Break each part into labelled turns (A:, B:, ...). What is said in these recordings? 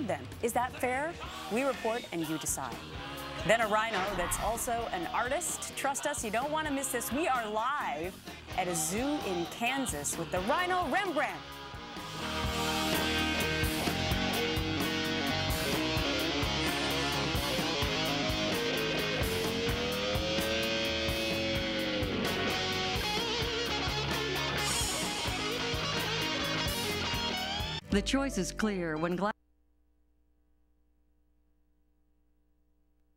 A: allowed then. Is that fair? We report and you decide. Then a rhino that's also an artist. Trust us, you don't want to miss this. We are live at a zoo in Kansas with the rhino Rembrandt.
B: The choice is clear when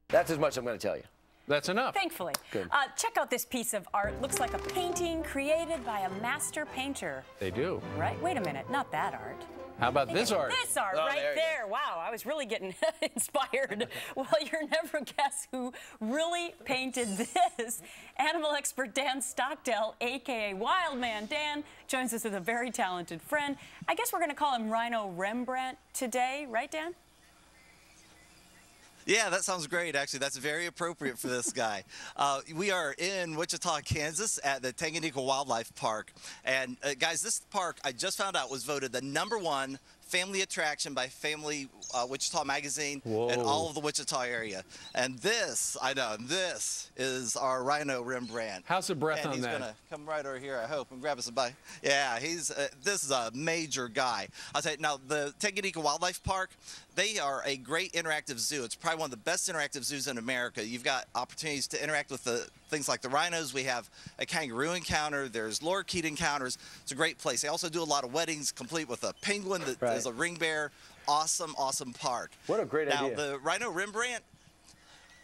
C: That's as much I'm going to tell you.
D: That's enough.
A: Thankfully.
C: Good.
A: Check out this piece of art. Looks like a painting created by a master painter.
D: They do.
A: Right? Wait a minute. Not that art.
D: How about this art?
A: This art right there. Wow, I was really getting inspired. Well, you'll never guess who really painted this. Animal expert Dan Stockdale, a.k.a. Wild Man Dan, joins us with a very talented friend. I guess we're going to call him Rhino Rembrandt today, right, Dan?
E: Yeah, that sounds great, actually. That's very appropriate for this guy. We are in Wichita, Kansas at the Tanganyika Wildlife Park. And guys, this park, I just found out, was voted the #1 family attraction by Family Wichita Magazine in all of the Wichita area. And this, I know, this is our rhino Rembrandt.
D: How's the breath on that?
E: He's going to come right over here, I hope, and grab us a bite. Yeah, this is a major guy. I'll tell you, now, the Tanganyika Wildlife Park, they are a great interactive zoo. It's probably one of the best interactive zoos in America. You've got opportunities to interact with the things like the rhinos. We have a kangaroo encounter. There's lorikeet encounters. It's a great place. They also do a lot of weddings, complete with a penguin that is a ring bear. Awesome, awesome park.
C: What a great idea.
E: Now, the rhino Rembrandt,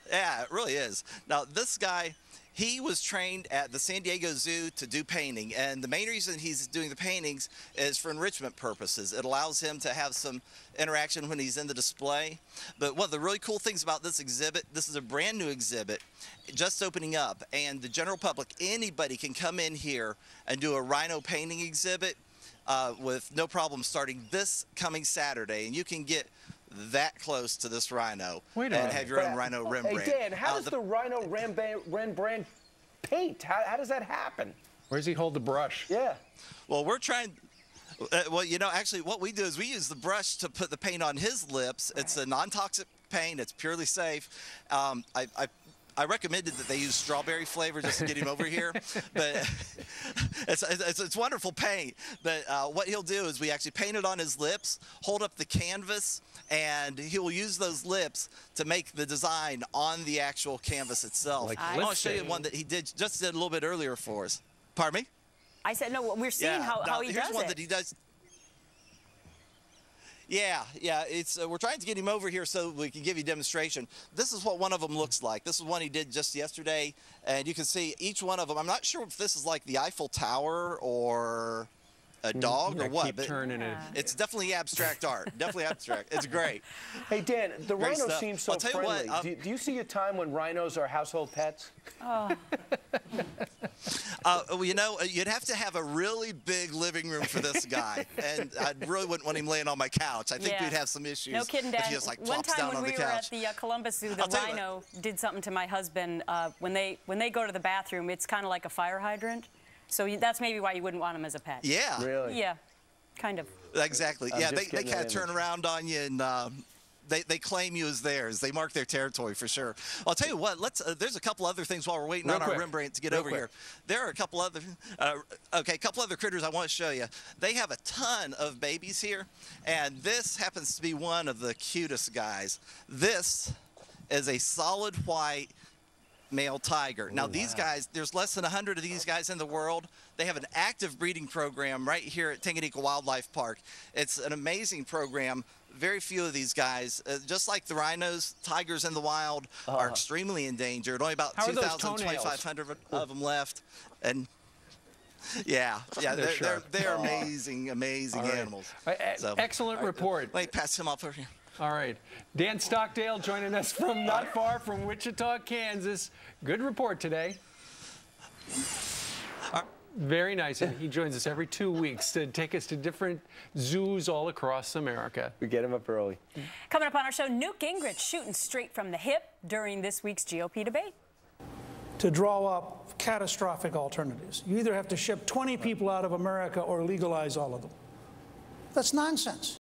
E: yeah, it really is. Now, this guy, he was trained at the San Diego Zoo to do painting, and the main reason he's doing the paintings is for enrichment purposes. It allows him to have some interaction when he's in the display. But one of the really cool things about this exhibit, this is a brand new exhibit, just opening up, and the general public, anybody can come in here and do a rhino painting exhibit with no problem starting this coming Saturday, and you can get that close to this rhino and have your own rhino Rembrandt.
C: Hey, Dan, how does the rhino Rembrandt paint? How does that happen?
D: Where does he hold the brush?
C: Yeah.
E: Well, we're trying... well, you know, actually, what we do is we use the brush to put the paint on his lips. It's a non-toxic paint. It's purely safe. I recommended that they use strawberry flavor just to get him over here, but it's wonderful paint. But what he'll do is we actually paint it on his lips, hold up the canvas, and he will use those lips to make the design on the actual canvas itself.
D: Like
E: I want to show you one that he just did a little bit earlier for us. Pardon me?
A: I said, no, we're seeing how he does it.
E: Here's one that he does. Yeah, we're trying to get him over here so we can give you a demonstration. This is what one of them looks like. This is one he did just yesterday, and you can see each one of them. I'm not sure if this is like the Eiffel Tower or a dog or what, but it's definitely abstract art. Definitely abstract. It's great.
C: Hey, Dan, the
E: great
C: rhino
E: stuff.
C: seems so friendly. Do you see a time when rhinos are household pets?
A: Oh.
E: Well, you know, you'd have to have a really big living room for this guy, and I really wouldn't want him laying on my couch. I think we'd have some issues.
A: No kidding, Dan.
E: If he just, like,
A: One
E: plops
A: time
E: down
A: when
E: on
A: we
E: the
A: were
E: couch.
A: at the Columbus Zoo, the rhino did something to my husband. When they go to the bathroom, it's kind of like a fire hydrant. So that's maybe why you wouldn't want him as a pet.
E: Yeah.
C: Really?
A: Yeah, kind of.
E: Exactly. Yeah, they kind of turn around on you and they claim you as theirs. They mark their territory for sure. I'll tell you what. There's a couple other things while we're waiting on our Rembrandt to get over here. There are a couple other critters I want to show you. They have a ton of babies here, and this happens to be one of the cutest guys. This is a solid white male tiger. Now, these guys, there's less than 100 of these guys in the world. They have an active breeding program right here at Tanganyika Wildlife Park. It's an amazing program. Very few of these guys, just like the rhhinos, tigers in the wild are extremely endangered. Only about 2,000, 2,500 of them left. And they're amazing, amazing animals.
D: So, excellent report.
E: Let me pass him off over here.
D: All right. Dan Stockdale joining us from not far from Wichita, Kansas. Good report today. Very nice. And he joins us every 2 weeks to take us to different zoos all across America.
C: We get him up early.
A: Coming up on our show, Newt Gingrich shooting straight from the hip during this week's GOP debate.
F: To draw up catastrophic alternatives. You either have to ship 20 people out of America or legalize all of them. That's nonsense.